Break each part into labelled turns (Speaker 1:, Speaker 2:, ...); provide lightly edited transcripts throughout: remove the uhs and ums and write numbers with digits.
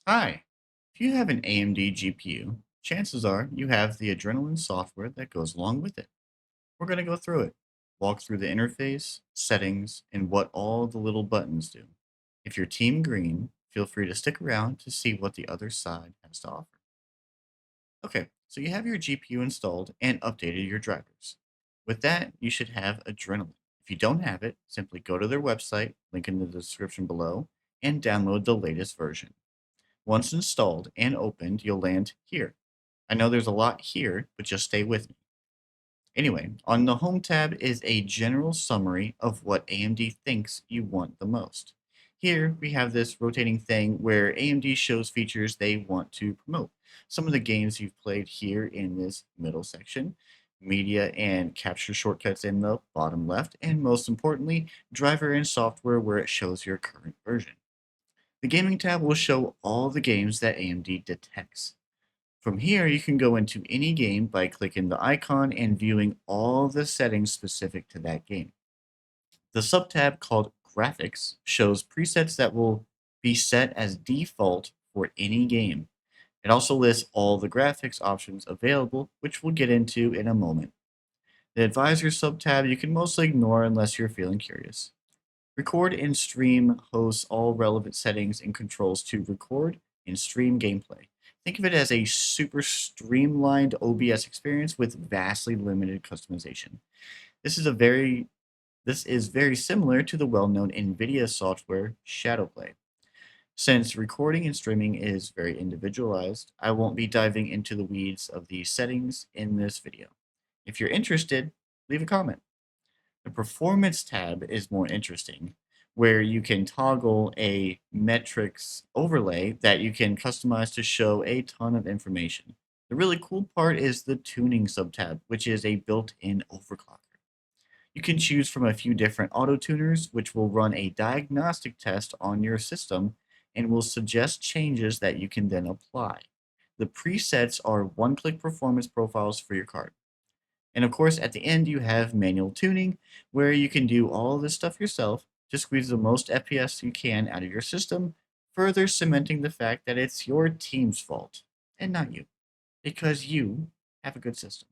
Speaker 1: Hi. If you have an AMD GPU, chances are you have the Adrenaline software that goes along with it. We're going to go through it, walk through the interface, settings, and what all the little buttons do. If you're Team Green, feel free to stick around to see what the other side has to offer. Okay, so you have your GPU installed and updated your drivers. With that, you should have Adrenaline. If you don't have it, simply go to their website, link in the description below, and download the latest version. Once installed and opened, you'll land here. I know there's a lot here, but just stay with me. Anyway, on the Home tab is a general summary of what AMD thinks you want the most. Here, we have this rotating thing where AMD shows features they want to promote. Some of the games you've played here in this middle section, media and capture shortcuts in the bottom left, and most importantly, driver and software where it shows your current version. The Gaming tab will show all the games that AMD detects. From here, you can go into any game by clicking the icon and viewing all the settings specific to that game. The subtab called Graphics shows presets that will be set as default for any game. It also lists all the graphics options available, which we'll get into in a moment. The Advisor subtab you can mostly ignore unless you're feeling curious. Record and Stream hosts all relevant settings and controls to record and stream gameplay. Think of it as a super streamlined OBS experience with vastly limited customization. This is a very this is very similar to the well-known NVIDIA software Shadowplay. Since recording and streaming is very individualized, I won't be diving into the weeds of these settings in this video. If you're interested, leave a comment. The Performance tab is more interesting, where you can toggle a metrics overlay that you can customize to show a ton of information. The really cool part is the Tuning subtab, which is a built-in overclocker. You can choose from a few different auto tuners, which will run a diagnostic test on your system and will suggest changes that you can then apply. The presets are one-click performance profiles for your card. And of course, at the end, you have manual tuning, where you can do all this stuff yourself to squeeze the most FPS you can out of your system, further cementing the fact that it's your team's fault and not you, because you have a good system.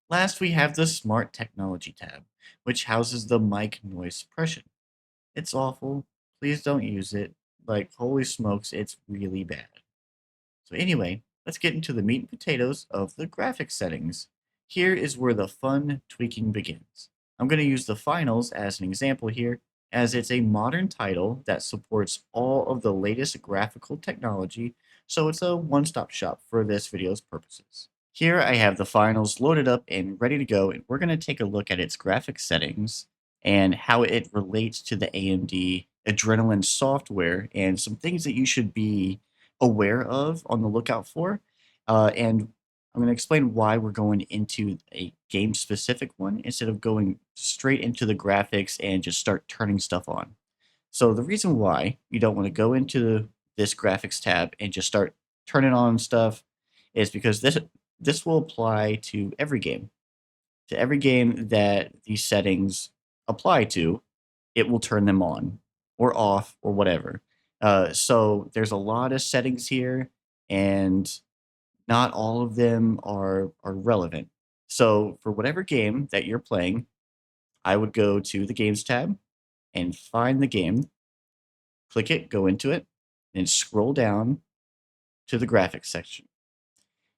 Speaker 1: Last, we have the Smart Technology tab, which houses the mic noise suppression. It's awful. Please don't use it. Like, holy smokes, it's really bad. So anyway, let's get into the meat and potatoes of the graphics settings. Here is where the fun tweaking begins. I'm going to use the finals as an example here, as it's a modern title that supports all of the latest graphical technology, so it's a one-stop shop for this video's purposes. Here I have the finals loaded up and ready to go, and we're going to take a look at its graphics settings and how it relates to the AMD Adrenaline software and some things that you should be aware of on the lookout for. And I'm going to explain why we're going into a game specific one instead of going straight into the graphics and just start turning stuff on. So the reason why you don't want to go into this graphics tab and just start turning on stuff is because this will apply to every game. To every game that these settings apply to, it will turn them on or off or whatever. So there's a lot of settings here, and not all of them are relevant. So for whatever game that you're playing, I would go to the Games tab and find the game, click it, go into it, and scroll down to the graphics section.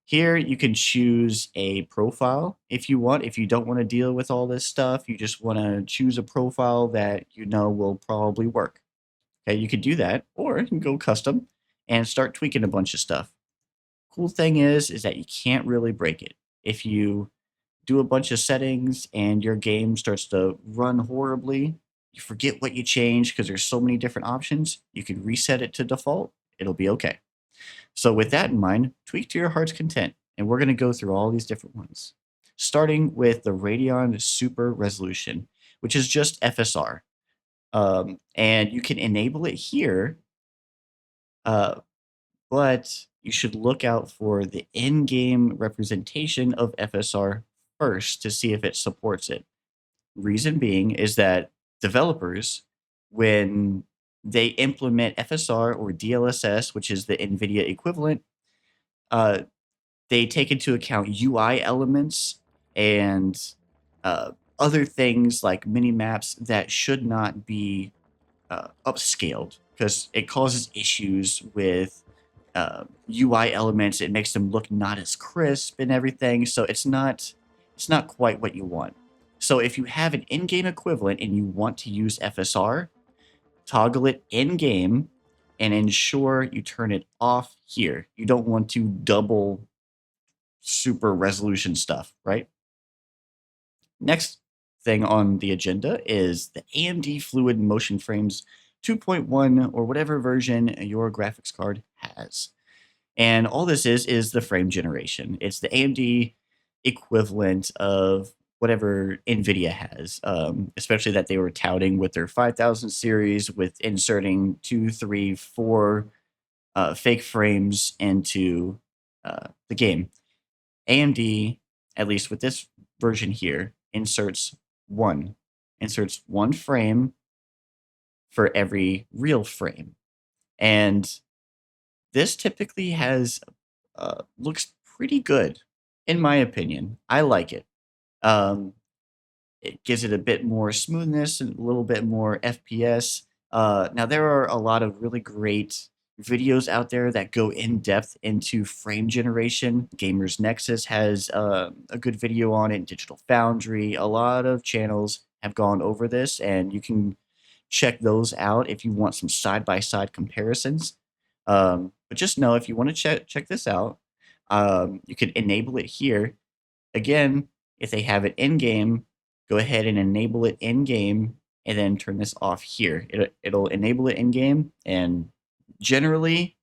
Speaker 1: Here you can choose a profile if you want. If you don't want to deal with all this stuff, you just want to choose a profile that you know will probably work. Okay, you could do that, or you can go custom and start tweaking a bunch of stuff. Cool thing is that you can't really break it. If you do a bunch of settings and your game starts to run horribly, you forget what you changed because there's so many different options, you can reset it to default. It'll be okay. So with that in mind, tweak to your heart's content, and we're going to go through all these different ones. Starting with the Radeon Super Resolution, which is just FSR. And you can enable it here, uh, but you should look out for the in-game representation of FSR first to see if it supports it. Reason being is that developers, when they implement FSR or DLSS, which is the NVIDIA equivalent. Uh, they take into account UI elements and uh, other things like mini maps that should not be upscaled because it causes issues with UI elements. It makes them look not as crisp and everything. So it's not quite what you want. So if you have an in-game equivalent and you want to use FSR, toggle it in-game and ensure you turn it off here. You don't want to double super resolution stuff, right? Next thing on the agenda is the AMD Fluid Motion Frames 2.1 or whatever version your graphics card has. And all this is the frame generation. It's the AMD equivalent of whatever NVIDIA has, especially that they were touting with their 5000 series with inserting 2, 3, 4 fake frames into the game. AMD, at least with this version here, one, inserts one frame for every real frame. And this typically has looks pretty good, in my opinion. I like it. Um, it gives it a bit more smoothness and a little bit more FPS. Now there are a lot of really great videos out there that go in depth into frame generation. Gamers Nexus has a good video on it. Digital Foundry, a lot of channels have gone over this, and you can check those out if you want some side by side comparisons. But just know if you want to check this out, you can enable it here. Again, if they have it in game, go ahead and enable it in game and then turn this off here. It'll enable it in game, and generally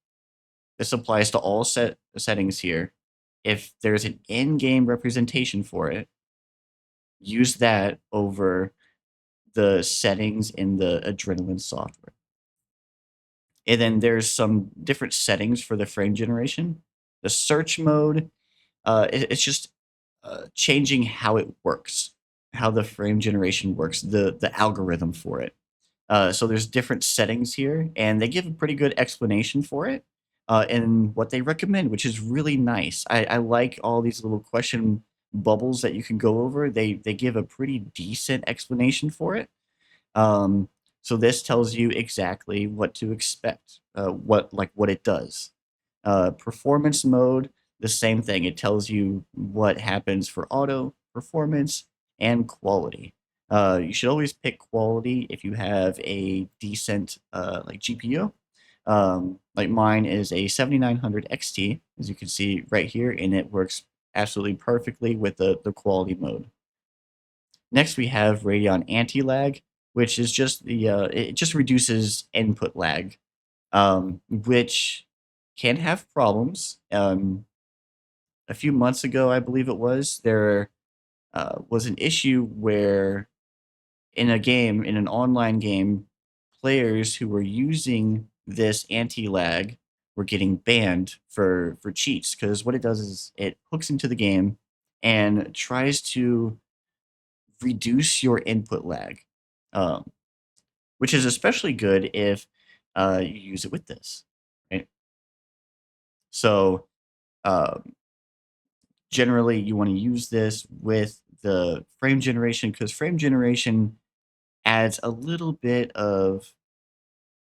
Speaker 1: this applies to all settings here. If there's an in-game representation for it, use that over the settings in the Adrenaline software. And then there's some different settings for the frame generation. The search mode, it's just changing how it works, how the frame generation works, the algorithm for it. So there's different settings here, and they give a pretty good explanation for it and what they recommend, which is really nice. I like all these little question bubbles that you can go over. They give a pretty decent explanation for it. Um, so this tells you exactly what to expect, what it does. Performance mode, the same thing. It tells you what happens for auto, performance, and quality. You should always pick quality if you have a decent like GPU. Like mine is a 7900 XT, as you can see right here, and it works absolutely perfectly with the quality mode. Next, we have Radeon anti-lag, which is just it just reduces input lag, which can have problems. A few months ago, I believe it was, there was an issue where in a game, in an online game, players who were using this anti-lag were getting banned for cheats because what it does is it hooks into the game and tries to reduce your input lag, um, which is especially good if you use it with this. Right? So um, generally, you want to use this with the frame generation because frame generation adds a little bit of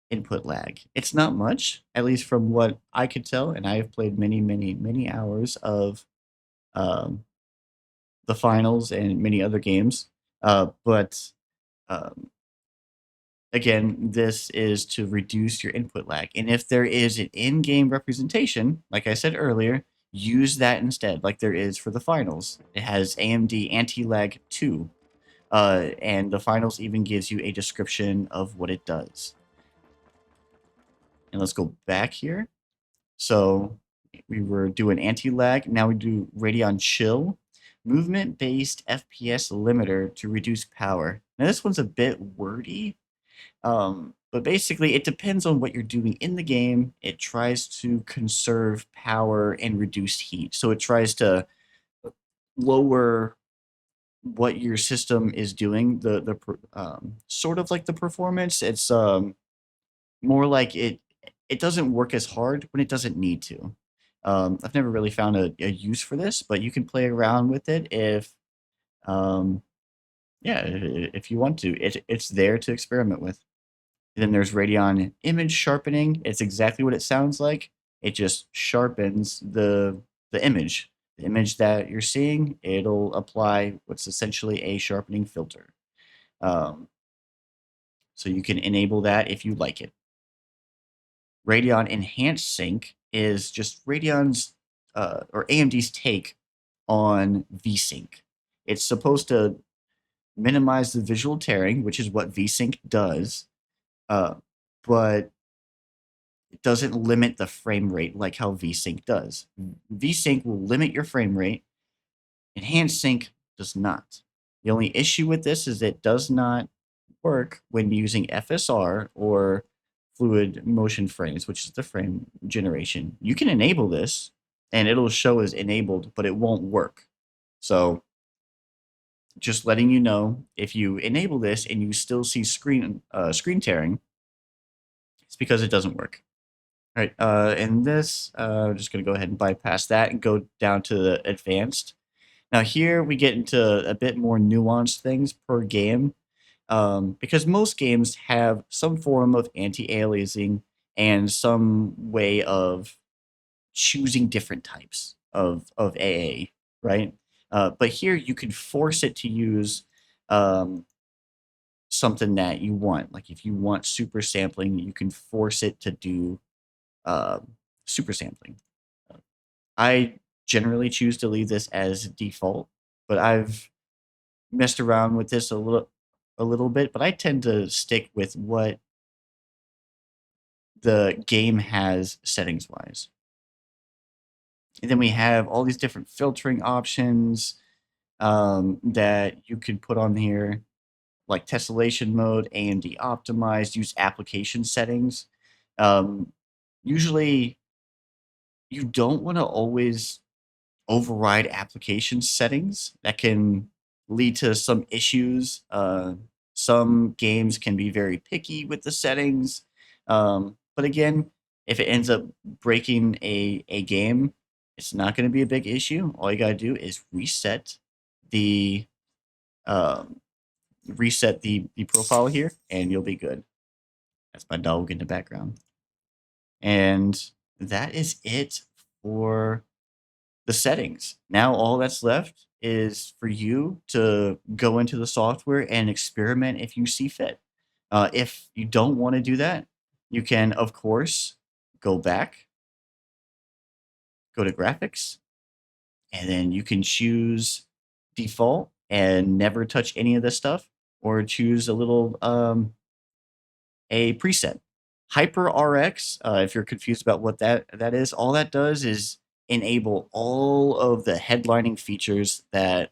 Speaker 1: input lag. It's not much, at least from what I could tell, and I have played many, many, many hours of um, the finals and many other games. But um, again, this is to reduce your input lag. And if there is an in-game representation, like I said earlier, use that instead, like there is for the finals. It has AMD Anti-Lag 2, and the finals even gives you a description of what it does. And let's go back here. So we were doing anti-lag. Now we do Radeon Chill, movement-based FPS limiter to reduce power. Now this one's a bit wordy, but basically it depends on what you're doing in the game. It tries to conserve power and reduce heat. So it tries to lower what your system is doing, the sort of like the performance. It's more like it doesn't work as hard when it doesn't need to. I've never really found a use for this, but you can play around with it if um, yeah, if you want to. It's there to experiment with. And then there's Radeon image sharpening. It's exactly what it sounds like. It just sharpens the image. The image that you're seeing, it'll apply what's essentially a sharpening filter. Um, so you can enable that if you like it. Radeon Enhanced Sync is just Radeon's or AMD's take on VSync. It's supposed to minimize the visual tearing, which is what VSync does, uh, but it doesn't limit the frame rate like how VSync does. VSync will limit your frame rate. Enhanced Sync does not. The only issue with this is it does not work when using FSR or fluid motion frames, which is the frame generation. You can enable this and it'll show as enabled, but it won't work. So just letting you know, if you enable this and you still see screen tearing, it's because it doesn't work. All right, and this, I'm just going to go ahead and bypass that and go down to the advanced. Now here we get into a bit more nuanced things per game, because most games have some form of anti-aliasing and some way of choosing different types of AA, right? But here you can force it to use um, something that you want. Like if you want super sampling, you can force it to do um, super sampling. I generally choose to leave this as default, but I've messed around with this a little bit, but I tend to stick with what the game has settings wise. And then we have all these different filtering options that you can put on here, like tessellation mode, AMD optimized, use application settings. Um, Usually, you don't want to always override application settings. That can lead to some issues. Some games can be very picky with the settings. But again, if it ends up breaking a game, it's not going to be a big issue. All you got to do is the um, reset the profile here, and you'll be good. That's my dog in the background. And that is it for the settings. Now all that's left is for you to go into the software and experiment if you see fit. If you don't want to do that, you can, of course, go back, go to graphics, and then you can choose default and never touch any of this stuff, or choose a preset. HyperRX, if you're confused about what that is, all that does is enable all of the headlining features that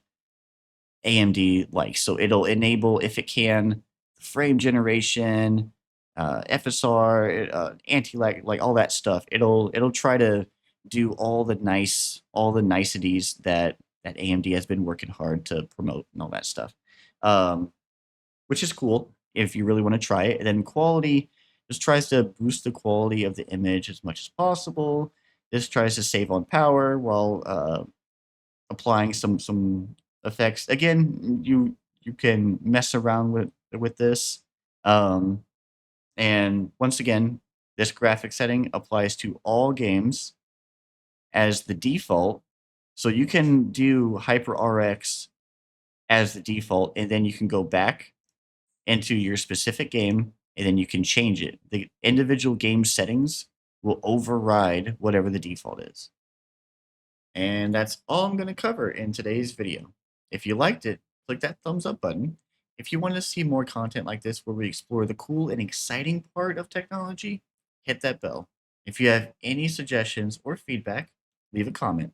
Speaker 1: AMD likes. So it'll enable, if it can, frame generation, FSR, anti-lag, like all that stuff. It'll try to do all the niceties that AMD has been working hard to promote and all that stuff. Um, which is cool if you really want to try it. And then quality just tries to boost the quality of the image as much as possible. This tries to save on power while applying some effects. Again, you can mess around with this. Um, and once again, this graphic setting applies to all games as the default. So you can do HyperRX as the default, and then you can go back into your specific game, and then you can change it. The individual game settings will override whatever the default is. And that's all I'm going to cover in today's video. If you liked it, click that thumbs up button. If you want to see more content like this where we explore the cool and exciting part of technology, hit that bell. If you have any suggestions or feedback, leave a comment.